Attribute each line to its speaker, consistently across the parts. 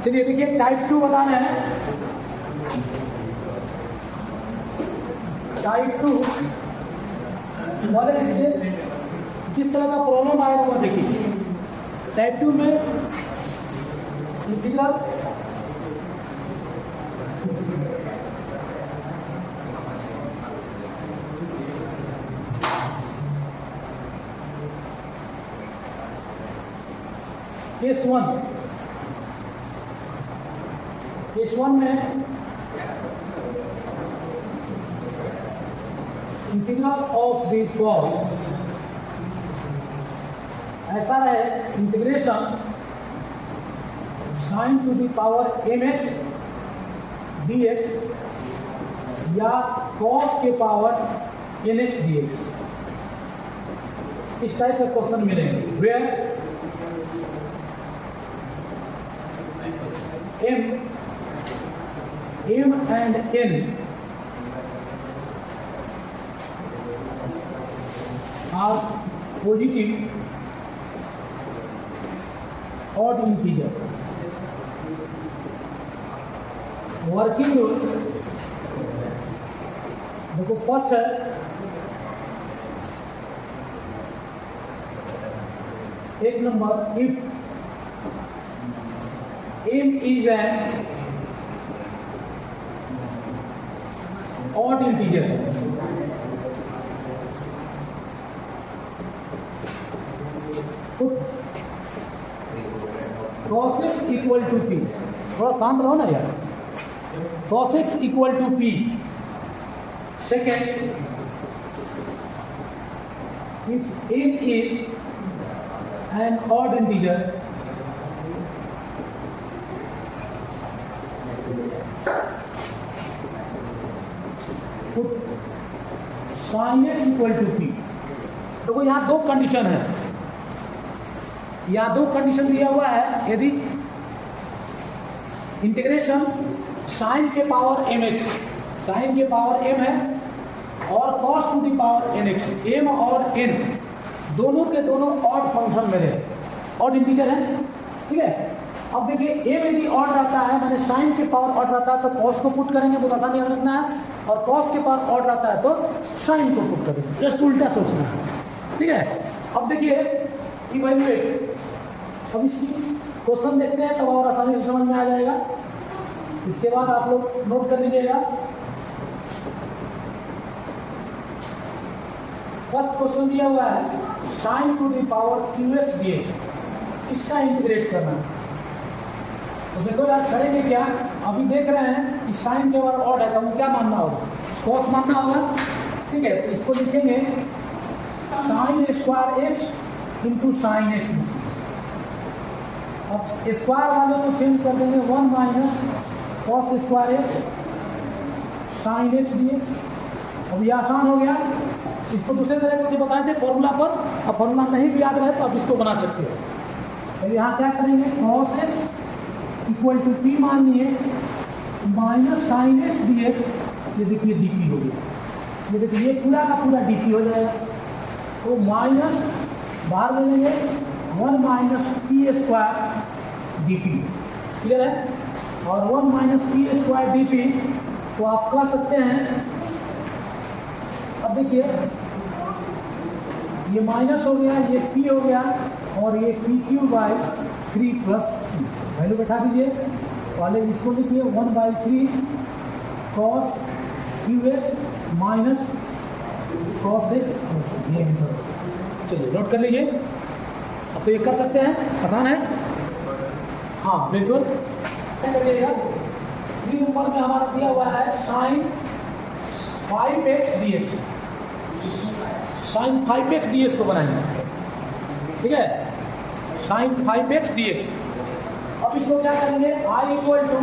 Speaker 1: चलिए देखिए टाइप 2 बताना है। टाइप 2 वाले इसके किस तरह का प्रॉब्लम आएगा वो देखिए। टाइप 2 में इंटीग्रल केस 1 में इंटीग्रल ऑफ द फॉर्म ऐसा है, integration sine to the power mx dx या cos के पावर nx dx, इस टाइप के क्वेश्चन मिलेंगे। Where m and n are positive odd integer. Working rule देखो, फर्स्ट है एक number, if m is an odd integer cos x equal to p, थोड़ा शांत रहो ना यार, cos x equal to p। Second, if n is an odd integer put sin x equal to p। देखो यहाँ दो कंडीशन है, यहाँ दो कंडीशन दिया हुआ है। यदि इंटीग्रेशन साइन के पावर mx, साइन के पावर m है और cos to the power nx, m और n दोनों के दोनों ऑड फंक्शन मेरे ऑड इंटीजर है, ठीक है। अब देखिए m यदि ऑड रहता है, मैंने साइन के पावर ऑड रहता है तो cos को पुट करेंगे, बहुत आसानी याद रखना है, और cos के पावर ऑड रहता है तो साइन को पुट करेंगे, जस्ट उल्टा सोचना है, ठीक है। अब देखिए इवैल्यूएट, अब इसकी क्वेश्चन देखते हैं तब और आसानी से समझ में आ जाएगा। इसके बाद आप लोग नोट कर लीजिएगा। फर्स्ट क्वेश्चन दिया हुआ है sign to the power qx dx, इसका इंटीग्रेट करना। तो देखो यार करेंगे क्या, अभी देख रहे हैं कि साइन के बार ऑड है तो क्या मानना होगा, cos मानना होगा, ठीक है। तो इसको लिखेंगे sine square x into sine x. अब स्क्वायर वाले को चेंज कर देंगे 1 minus cos square x sign x dx। अब ये आसान हो गया, इसको दूसरे तरीके से बताए थे फॉर्मूला पर, अब फॉर्मूला नहीं भी याद रहे तो आप इसको बना सकते हो। तो यहाँ क्या करेंगे, cos x equal to p मान लिए माइनस साइन एक्स dx, ये देखिए डी हो गया, ये देखिए ये पूरा का पूरा डी हो जाएगा। तो माइनस बाहर ले लेंगे 1 minus P square D P, clear है। और 1 minus P square D P तो आप कह सकते हैं, अब देखिए ये माइनस हो गया, ये पी हो गया और ये P Q by 3 plus C, value बैठा दीजिए। पहले इसको लिखिए 1/3 cos Q x minus cos X plus C, ये आंसर। चलिए नोट कर लीजिए, अब तो ये कर सकते हैं, आसान है, हाँ बिल्कुल करिएगा। 3 नंबर में हमारा दिया हुआ है sign 5x dx, sign 5x dx को बनाएंगे, ठीक है, साइन 5x dx। अब इसको क्या करेंगे, i इक्वल टू,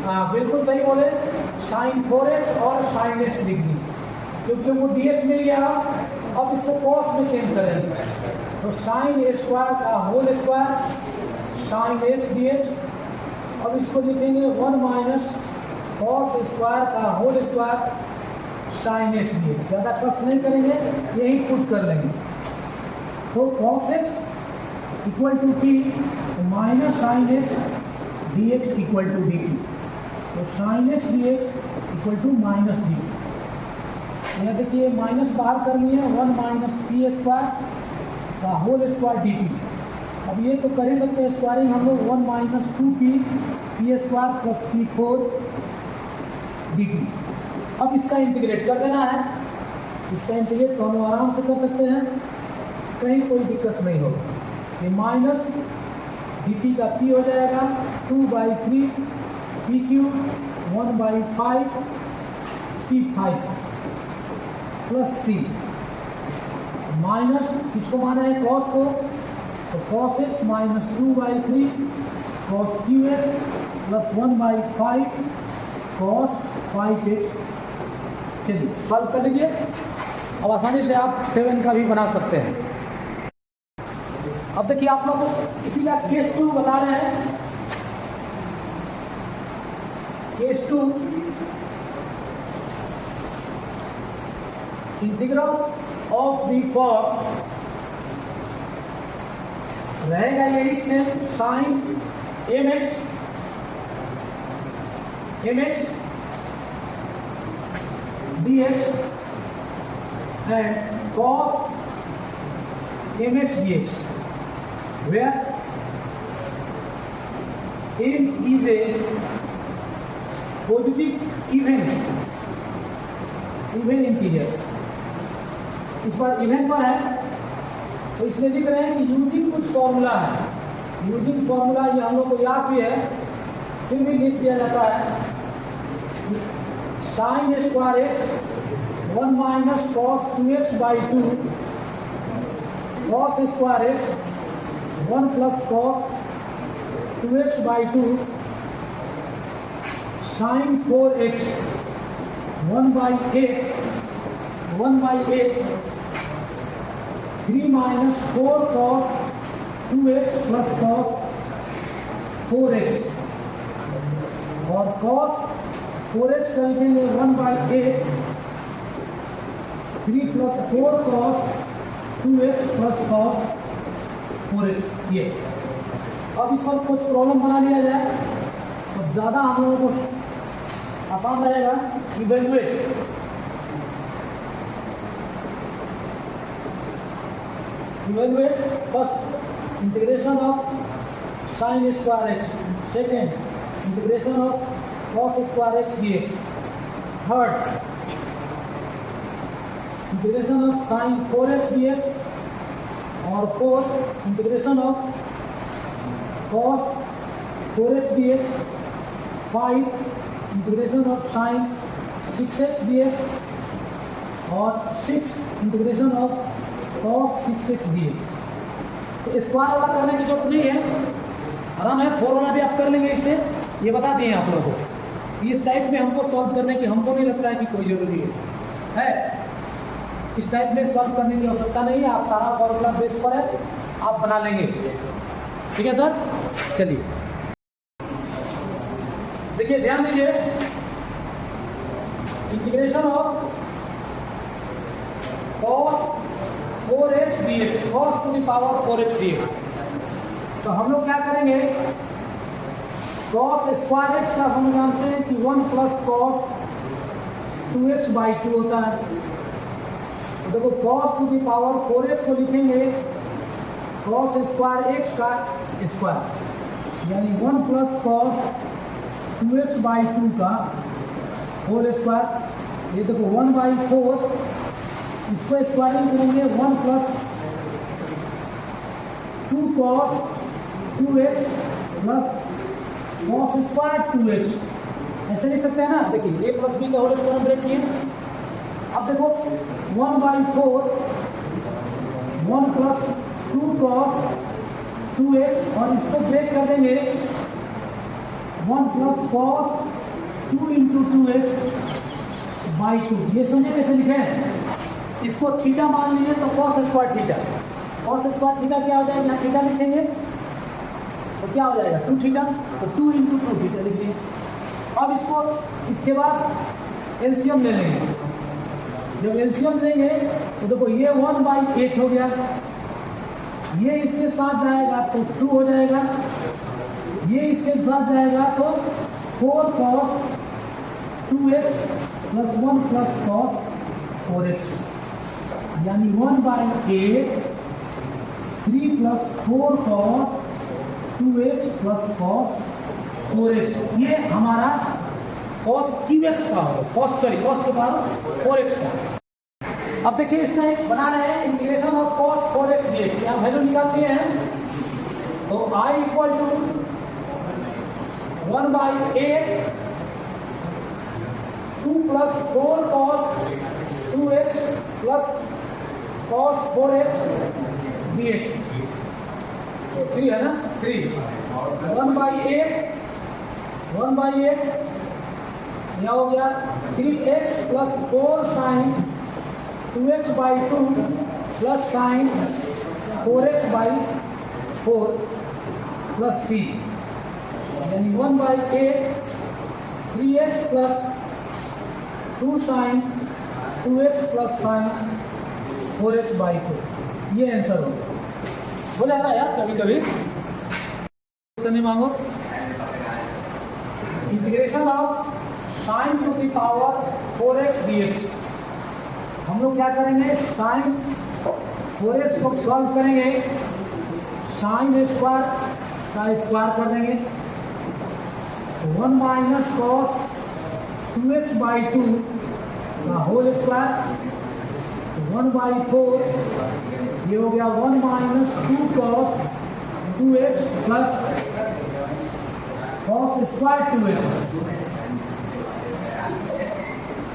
Speaker 1: हाँ बिल्कुल सही बोले, साइन 4x और साइन x लिख दी, क्योंकि वो dx मिल गया। अब इसको cos में चेंज करेंगे, तो साइन a स्क्वायर का whole square sine x dx। अब इसको लिखेंगे 1 माइनस कॉस स्क्वायर का whole square sine x dx, ज़्यादा कष्ट नहीं करेंगे, यही पुट कर लेंगे। तो cos x equal to P minus sine x D x equal to D T. तो sine x D x equal to minus D T. यहाँ देखिए माइनस बाहर करनी है, 1 माइनस पी स्क्वायर का होल स्क्वायर डी टी। अब ये तो कर ही सकते हैं स्क्वायरिंग हम लोग, 1 minus 2p P square plus P 4 D T. अब इसका इंटीग्रेट कर देना है। इसका इंटीग्रेट तो हम आराम से कर सकते हैं, कहीं कोई दिक्कत नहीं होगी। ये माइनस डी टी का p हो जाएगा 2/3 पी क्यू 1/5 p5 प्लस सी माइनस किसको माना है, कॉस को, तो cos x minus 2/3 cos Q x plus 1/5 cos 5x। चलिए सॉल्व कर लीजिए। अब आसानी से आप 7 का भी बना सकते हैं। अब देखिए आप लोग को इसी का केस 2 बता रहे हैं। Case 2 integral of the form रहेगा यही same, sine mx dx and cos mx dx, where m is a positive even integer. इस पर इवेंट पर है तो इसमें लिख रहे हैं कि यूजिंग कुछ फॉर्मूला है। यूजिंग फॉर्मूला ये हम लोग को याद भी है, फिर भी लिख दिया जाता है। Sine square x 1 minus cos 2x/2 cos square x 1 plus cos 2x/2 sine 4x 1/8 3 minus 4 cos 2x plus cos 4x, और कॉस 4x का लिखेंगे 1/8 3 plus 4 cos 2x plus cos 4x। ये अब इस पर कुछ प्रॉब्लम बना लिया जाए तो ज़्यादा हम लोगों को आसान रहेगा। Evaluate first integration of sign square x, second integration of cos square x dx, third integration of sign 4x dx, और fourth integration of cos 4x dx, 5 integration of sign 6x dx, और 6 integration of cos 6x dx। तो square वाला करने की जरूरत नहीं है, आराम है, फॉर्मूला भी आप कर लेंगे इससे। ये बता दिए आप लोगों को। इस टाइप में हमको सॉल्व करने की हमको नहीं लगता है कि कोई जरूरी है। इस टाइप में सॉल्व करने की आवश्यकता नहीं है, आप सारा फॉर्मूला बेस पर है, आप बना लेंगे। ठीक है सर, चलिए देखिए ध्यान दीजिए। Integration of cos 4x dx, cos to the power 4x dx। तो हम लोग क्या करेंगे, cos स्क्वायर एक्स का हम जानते हैं कि 1 प्लस cos 2x/2 होता है। तो देखो cos to the power 4x को लिखेंगे cos स्क्वायर एक्स का स्क्वायर, यानी 1 प्लस cos 2x/2 का होल स्क्वायर। ये देखो 1/4, इसको स्क्वायरिंग करेंगे 1 plus 2 cos 2x plus cos square 2x, ऐसे लिख सकते हैं ना। देखिए a प्लस बी का होल स्क्वायर ब्रेक किए। अब देखो 1/4 1 प्लस 2 cos 2x, और इसको ब्रेक कर देंगे 1 प्लस cos 2 इंटू 2x/2। ये समझे कैसे लिखे हैं। इसको थीटा मान लीजिए तो cos square theta, cos square theta क्या हो जाएगा, यहाँ थीटा लिखेंगे तो क्या हो जाएगा 2 थीटा, तो 2 इंटू 2 थीटा लिखिए। अब इसको इसके बाद एलसीएम ले लेंगे। जब एलसीएम लेंगे तो देखो ये 1/8 हो गया, ये इसके साथ जाएगा तो 2 हो जाएगा, ये इसके साथ जाएगा तो 4 cos 2x plus 1 plus cos 4x, यानी 1/8 3 plus 4 cos 2x plus cos 4x, ये हमारा cos qx का होगा, cos के पावर 4x का। अब देखिए इसमें बना रहे हैं integration of cos 4x dx, यहाँ वैल्यू निकालते हैं तो I equal to 1/8 2 plus 4 cos 2x plus cos 4x dx, तो 3 है ना, 3 1/8 यह हो गया 3x plus 4 sine 2x/2 plus sine 4x/4 plus c, यानी 1/8 3x plus 2 sine 2x plus sine 4x/4, ये आंसर हो जाता है यार। कभी कभी क्वेश्चन नहीं मांगो। Integration of sine to the power 4x dx, हम लोग क्या करेंगे, साइन 4x को सॉल्व करेंगे, साइन स्क्वायर का स्क्वायर कर देंगे, 1 माइनस कॉस 2x/2 का होल स्क्वायर, 1/4, ये हो गया 1 minus 2 cos 2x plus cos square 2x,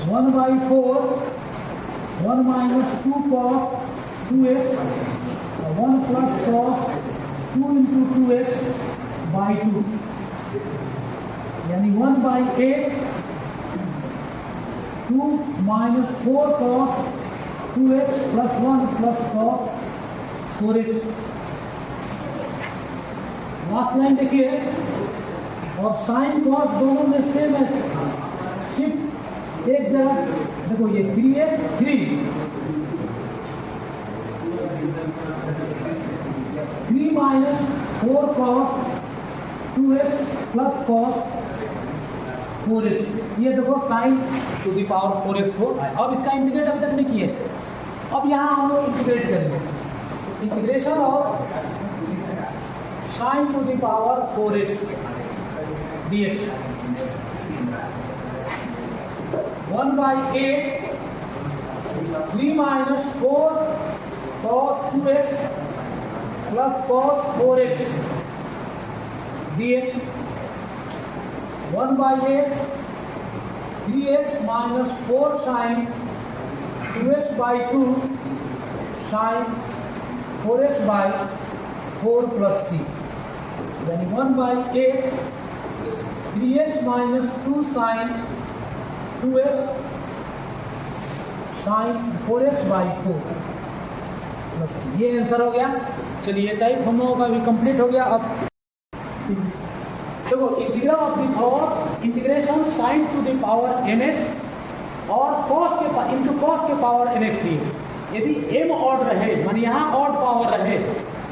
Speaker 1: 1/4 1 minus 2 cos 2x 1 plus cos 2 into 2x/2, यानी 1/8 2 minus 4 cos 2x plus 1 plus cos 4x। Last line देखिए, और साइन कॉस दोनों में सेम है, सिर्फ एक जगह देखो, ये 3 है, 3 minus 4 cos 2x plus cos 4x, ये देखो sign to the power 4x हो। अब इसका इंटीग्रेट अभी तक नहीं किए, अब यहाँ हम लोग इंटीग्रेट करेंगे, integration of sine to the power 4x dx, 1/8 3 minus 4 cos 2x plus cos 4x dx, 1/8 3x minus 4 sine 2x/2 sine 4x/4 plus c, यानी 1/8 3x minus 2 sine 2x sine 4x/4 plus c, ये answer हो गया। चलिए type हम लोगों का भी complete हो गया। अब देखो integral of the power integration sine to the power nx और cos के पावर nx dx, यदि m ऑड रहे माने यहाँ ऑड पावर रहे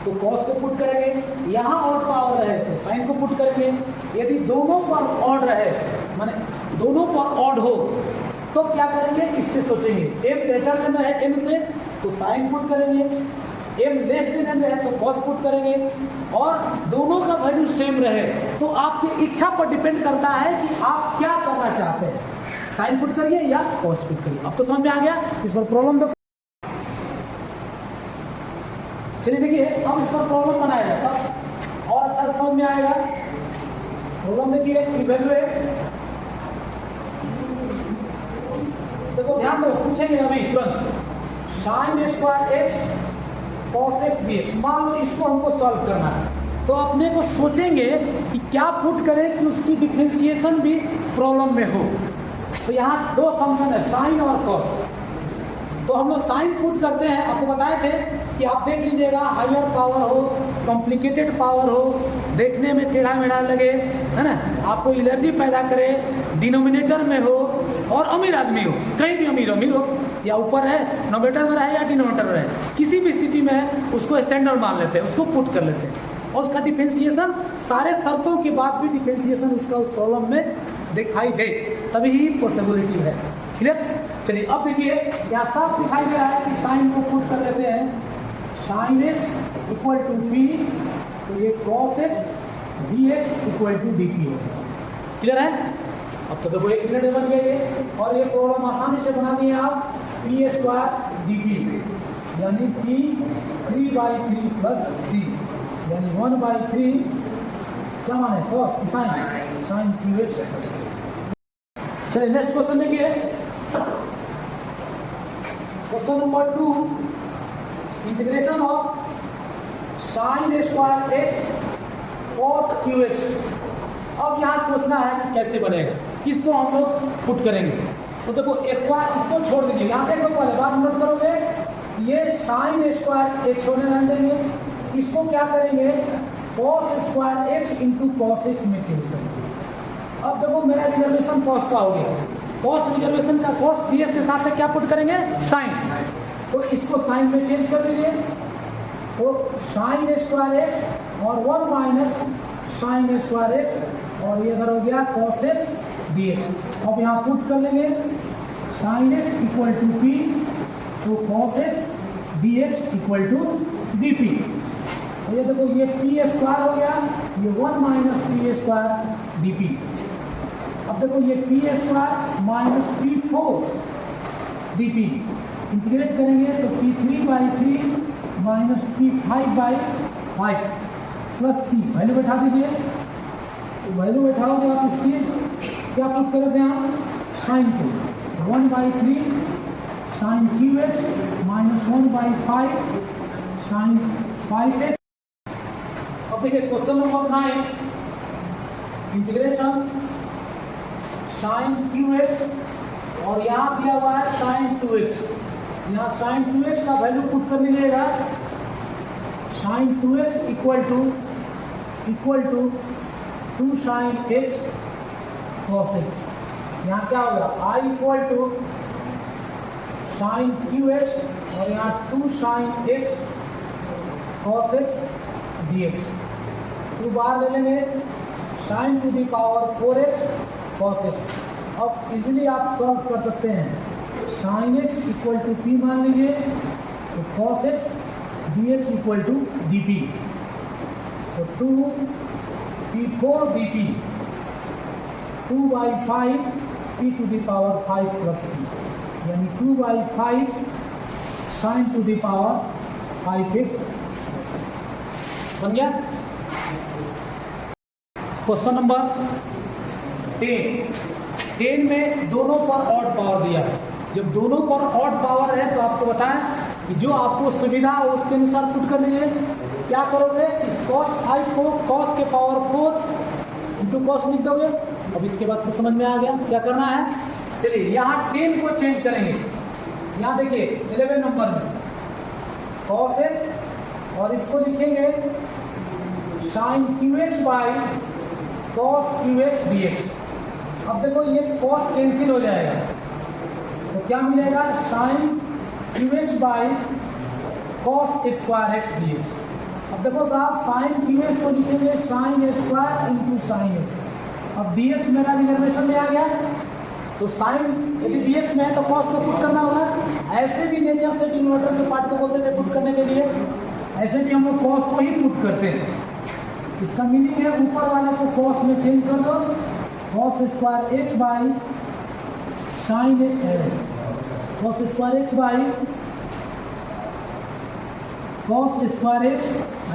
Speaker 1: तो cos को पुट करेंगे, यहाँ ऑड पावर रहे तो साइन को पुट करेंगे, यदि दोनों पर ऑड रहे माने दोनों पर ऑड हो तो क्या करेंगे, इससे सोचेंगे m ग्रेटर देन है m से तो साइन पुट करेंगे, m लेस देन है तो cos पुट करेंगे, और दोनों का वैल्यू सेम रहे तो आपकी इच्छा पर डिपेंड करता है कि आप क्या करना चाहते हैं, साइन पुट करिए या cos पुट करिए। अब तो समझ में आ गया, इस पर प्रॉब्लम दो। चलिए देखिए अब इस पर प्रॉब्लम बनाया जाता और अच्छा समझ में आएगा। प्रॉब्लम देखिए इवैल्यूएट, देखो ध्यान दो, पूछेंगे अभी तुरंत sine square x cos x dx, मान लो इसको हमको सॉल्व करना है तो अपने को सोचेंगे कि क्या पुट करें कि उसकी डिफरेंशिएशन भी प्रॉब्लम में हो। तो यहाँ दो फंक्शन है साइन और cos, तो हम लोग साइन पुट करते हैं। आपको बताए थे कि आप देख लीजिएगा हायर पावर हो, कॉम्प्लिकेटेड पावर हो, देखने में टेढ़ा मेढ़ा लगे, है ना, आपको एलर्जी पैदा करे, डिनोमिनेटर में हो और अमीर आदमी हो, कहीं भी अमीर हो या ऊपर है नोमिनेटर में रहे या डिनोमिनेटर में रहे, किसी भी स्थिति में उसको स्टैंडर्ड मान लेते हैं, उसको पुट कर लेते हैं। और उसका डिफरेंशिएशन सारे शर्तों के बाद भी डिफरेंशिएशन उसका उस प्रॉब्लम में दिखाई दे, तभी ही पॉसिबिलिटी है। क्लियर? चलिए अब देखिए यहाँ साफ दिखाई दे रहा है कि साइन को पुट कर लेते हैं, sine x equal to P, तो ये cos x D x equal to D p होगा। क्लियर है? अब तो देखो एक मिनट बन गया ये, और ये प्रॉब्लम आसानी से बना दिए आप, पी स्क्वायर डी पी यानी पी 3/3 प्लस सी यानी 1/3 क्या माने कॉस की साइन क्यू एक्स। चलिए नेक्स्ट क्वेश्चन देखिए, question number 2, integration of sign square x cos Q x. अब यहाँ सोचना है कि कैसे बनेगा, किसको हम लोग पुट करेंगे। तो देखो स्क्वायर इसको छोड़ दीजिए, यहाँ देखो पहले बात नोट करोगे, ये साइन स्क्वायर एक्स होने रहने देंगे, इसको क्या करेंगे cos square x into cos x में चेंज करेंगे। अब देखो मेरा रिजर्वेशन कॉस का हो गया, कॉस रिजर्वेशन का कॉस डी एस के साथ में क्या पुट करेंगे साइन, तो इसको साइन में चेंज कर दीजिए, तो साइन स्क्वायर एक्स और 1 माइनस साइन स्क्वायर एक्स और ये इधर हो गया कॉस एक्स डी एक्स। अब यहाँ पुट कर लेंगे sine x equal to P, तो cos x D x equal to D P. तो ये देखो ये पी स्क्वायर हो गया, ये 1 minus P square D P. अब देखो ये P square minus P 4 D P, integrate करेंगे तो P 3/3 minus P 5/5 plus C, value बैठा दीजिए, तो वैल्यू बैठाओगे आप इसकी, क्या पुट कर देते हैं आप साइन को 1/3 sine cube x minus 1/5 sine 5x। अब देखिए question number 9, integration sine cube x और यहाँ दिया हुआ है साइन 2x, यहाँ साइन 2x का वैल्यू पुट कर लीजिएगा, sine 2x equal to 2 sine x cos x। यहाँ क्या होगा i equal to sine cube x और यहाँ 2 sine x cos x dx, 2 बार ले लेंगे sine to the power 4x cos x। अब इजीली आप सॉल्व कर सकते हैं, sine x equal to p मान लीजिए, तो cos x dx equal to D P, तो 2p4 dp 2/5 p to the power 5 plus सी यानी 2/5 sign to the power 5x बन गया। क्वेश्चन नंबर 10 में दोनों पर ऑड पावर दिया है। जब दोनों पर ऑड पावर है तो आपको बताएं कि जो आपको सुविधा हो उसके अनुसार पुट कर लीजिए। क्या करोगे, इस cos 5 को cos के पावर 4 इंटू कॉस लिख दोगे। अब इसके बाद तो समझ में आ गया क्या करना है। चलिए यहाँ 10 को चेंज करेंगे, यहाँ देखिए 11 नंबर में cos x और इसको लिखेंगे sine cube x by cos Q x D x. अब देखो ये cos कैंसिल हो जाएगा तो क्या मिलेगा, sine cube x by cos square x D x. अब देखो साहब साइन क्यू एक्स को लिखेंगे sine square into sine x. अब डी एक्स मेरा रिजर्वेशन में आ गया, तो साइन यदि डी एक्स में है तो कॉस को पुट करना होगा। ऐसे भी नेचर से डिनोमिनेटर के पार्ट को बोलते थे पुट करने के लिए, ऐसे भी हम लोग कॉस को ही पुट करते हैं। इसका मीनिंग है ऊपर वाले को कॉस में चेंज कर दो, cos square x by sine cos square x by cos square x,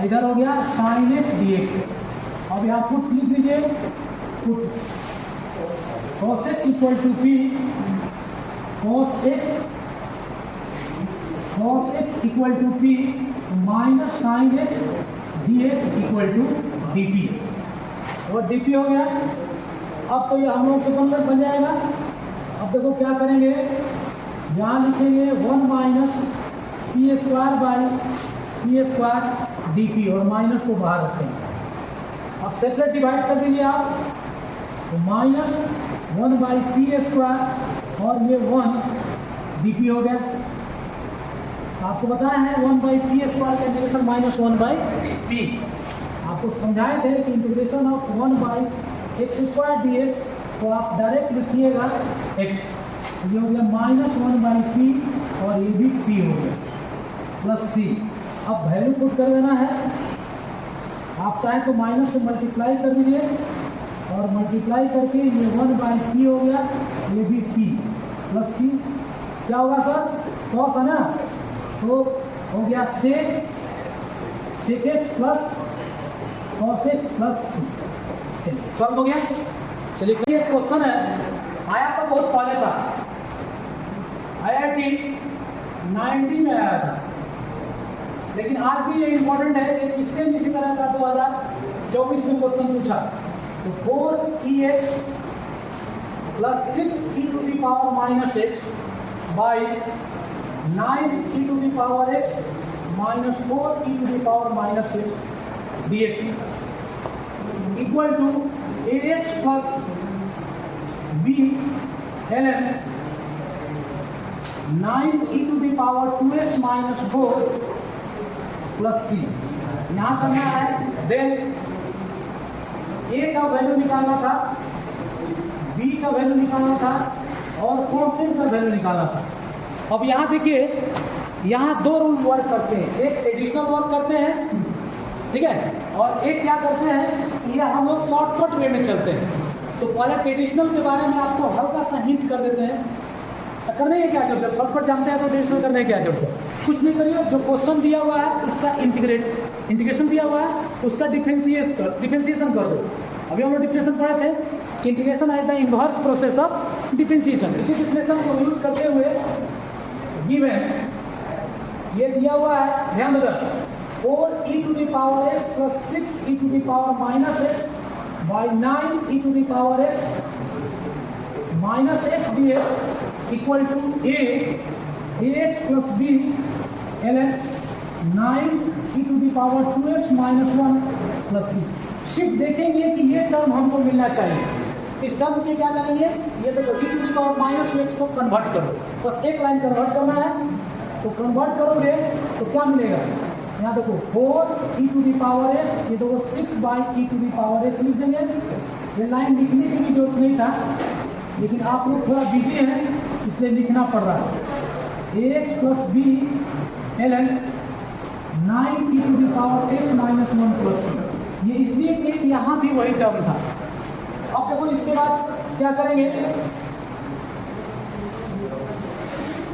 Speaker 1: इधर हो गया साइन एक्स डी एक्स। अब यहाँ पुट लिख लीजिए, put cos x equal to p cos x equal to P minus sine x D x equal to D p, और d p हो गया। अब तो ये हम लोग से बन जाएगा। अब देखो क्या करेंगे, यहाँ लिखेंगे 1 minus P square by P square D p और माइनस को बाहर रखेंगे। अब सेपरेट डिवाइड कर दीजिए आप, तो माइनस 1 बाई पी स्क्वायर और ये 1 डी पी हो गया। आपको बताया है 1 बाई पी स्क्वायर का इंटीग्रेशन माइनस 1 बाई पी। आप आपको समझाए थे कि इंटीग्रेशन ऑफ 1/x² dx तो आप डायरेक्ट लिखिएगा x, ये हो गया -1/p और ये भी p हो गया प्लस c। अब वैल्यू पुट कर देना है, आप चाहे तो माइनस से मल्टीप्लाई कर दीजिए और मल्टीप्लाई करके ये 1/p हो गया, ये भी p प्लस c। क्या होगा सर? कॉस है ना, तो हो गया sec x plus cos x plus c। Solve हो गया। चलिए ये क्वेश्चन है, आया तो बहुत पहले था, IIT 90 में आया था, लेकिन आज भी ये इंपॉर्टेंट है कि इससे भी इसी तरह का 2024 में क्वेश्चन पूछा। तो 4ex plus 6e⁻x by 9e⁻x minus 4e⁻x dx equal to ax plus b ln 9e⁻2x minus 4 plus c। यहाँ करना है, देन a का वैल्यू निकालना था, b का वैल्यू निकालना था और कांस्टेंट का वैल्यू निकालना था। अब यहाँ देखिए, यहाँ दो रूल वर्क करते हैं, एक एडिशनल वर्क करते हैं, ठीक है, और एक क्या करते हैं, ये हम लोग शॉर्टकट वे में चलते हैं। तो पहले ट्रेडिशनल के बारे में आपको हल्का सा हिंट कर देते हैं, करने की क्या जरूरत है, शॉर्टकट जानते हैं तो ट्रेडिशनल करने की क्या जरूरत है, कुछ नहीं करिए, जो क्वेश्चन दिया हुआ है उसका इंटीग्रेशन दिया हुआ है, उसका डिफरेंशिएशन कर दो। अभी हम लोग डिफरेंशिएशन पढ़े थे कि इंटीग्रेशन है the inverse process of differentiation. इसी डिफरेंशिएशन को यूज करते हुए गिवन ये दिया हुआ है, ध्यान दो, 4e⁻x plus 6e⁻x by 9e⁻x minus x dx equal to ax plus b ln 9e⁻2x minus 1 plus c। Shift देखेंगे कि ये टर्म हमको मिलना चाहिए। इस टर्म के क्या करेंगे, ये देखो e⁻−x को कन्वर्ट करो, बस एक लाइन कन्वर्ट करना है, तो कन्वर्ट करोगे तो क्या मिलेगा, यहाँ देखो 4e⁻x, ये देखो 6/e⁻x लिख देंगे। ये लाइन लिखने की भी जरूरत नहीं था, लेकिन आप लोग थोड़ा बिजी हैं इसलिए लिखना पड़ रहा है। ax plus b ln 9e⁻x minus 1 plus c। ये इसलिए कि यहाँ भी वही टर्म था। अब देखो इसके बाद क्या करेंगे,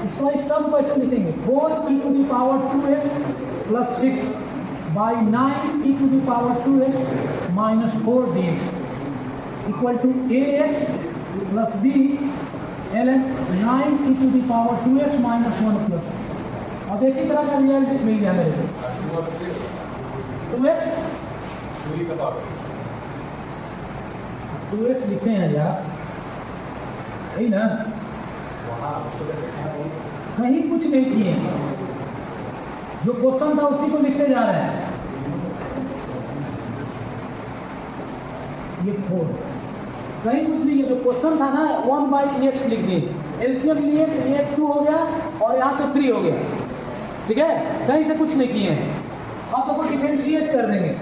Speaker 1: इसको इस टर्म को ऐसे लिखेंगे 4e⁻2x plus 6 by 9e⁻2x minus 4 dx equal to ax plus b ln 9e⁻2x minus 1 plus. अब एक ही तरह का रिजल्ट मिल गया मेरे को, 2x लिखे हैं यार, यही ना, कहीं कुछ नहीं किए, जो क्वेश्चन था उसी को लिखते जा रहे हैं। ये 4 कहीं कुछ नहीं है, जो क्वेश्चन था ना 1/x लिख दिए, एलसीएम लिए तो ये 2 हो गया और यहाँ से 3 हो गया, ठीक है, कहीं से कुछ नहीं किए हैं। अब तो डिफरेंशिएट कर देंगे,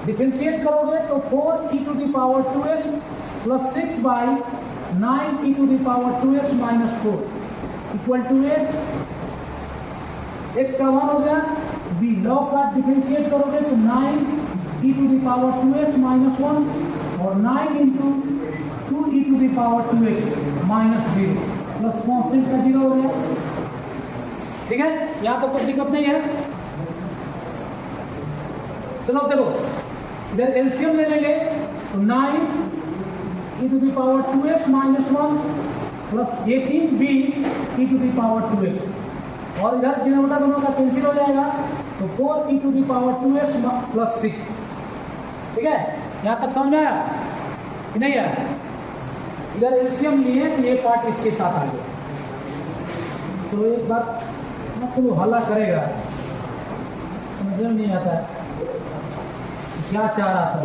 Speaker 1: डिफरेंशिएट करोगे तो 4e⁻2x plus 6 by 9e⁻2x minus 4 equal to x का 1 हो गया, b लॉग का डिफरेंशिएट करोगे तो 9e⁻2x माइनस 1 और 9 into 2e⁻2x minus 0 plus constant का 0 हो गया, ठीक है, यहाँ तो कोई दिक्कत नहीं है। चलो अब देखो, इधर एलसीएम ले लेंगे तो 9e⁻2x minus 1 plus 18b e⁻2x और इधर डिनोमिनेटर दोनों का कैंसिल हो जाएगा तो 4e⁻2x प्लस 6, ठीक है, यहाँ तक समझ में आया कि नहीं आया? इधर एलसीएम लिए तो ये पार्ट इसके साथ आ गया। तो एक बार मतलब हल्ला करेगा, समझ में नहीं आता है क्या चाह रहा था।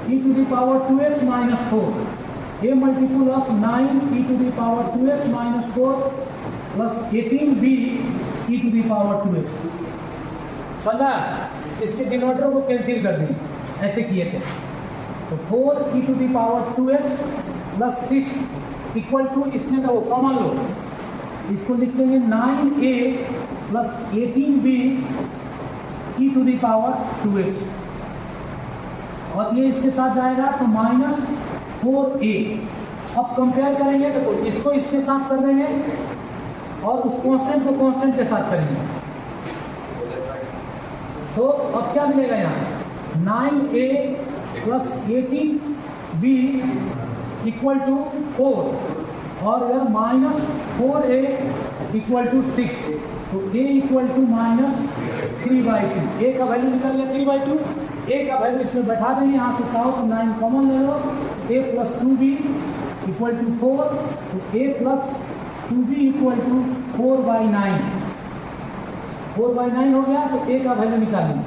Speaker 1: e⁻2x minus 4 a multiple of 9 e to the power 2h minus 4 plus 18b e to the power 2h। समझा? इसके डिनोमिनेटर को कैंसिल कर दी, ऐसे किए थे। तो 4 e to the power 2h plus 6 equal to, इसमें का वो कॉमन लो, इसको लिख देंगे 9a plus 18b e to the power 2h, और ये इसके साथ जाएगा तो माइनस 4a। अब कंपेयर करेंगे तो इसको इसके साथ कर देंगे और उस कांस्टेंट को कांस्टेंट के साथ करेंगे, तो अब क्या मिलेगा यहाँ 9a plus 18b equal to 4, और इधर माइनस 4a इक्वल टू 6, तो a equal to minus 3/2। a का वैल्यू निकल गया 3/2, a का वैल्यू इसमें बैठा देंगे, यहाँ से चाहो तो 9 कॉमन ले लो, a plus 2b equal to 4, तो a plus 2b equal to 4/9। 4/9 हो गया, तो a का वैल्यू निकालेंगे।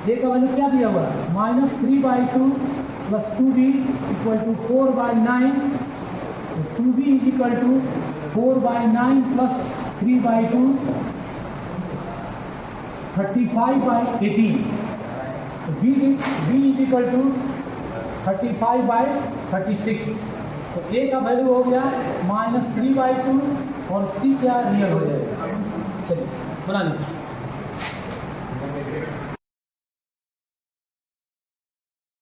Speaker 1: a का वैल्यू क्या दिया हुआ है, minus 3/2 plus 2b equal to 4/9, तो 2b is equal to 4/9 plus 3/2 35/18, तो b इज इक्वल टू 35/36। तो a का वैल्यू हो गया माइनस 3/2 और c क्या रियल हो जाएगा। चलिए बना लीजिए।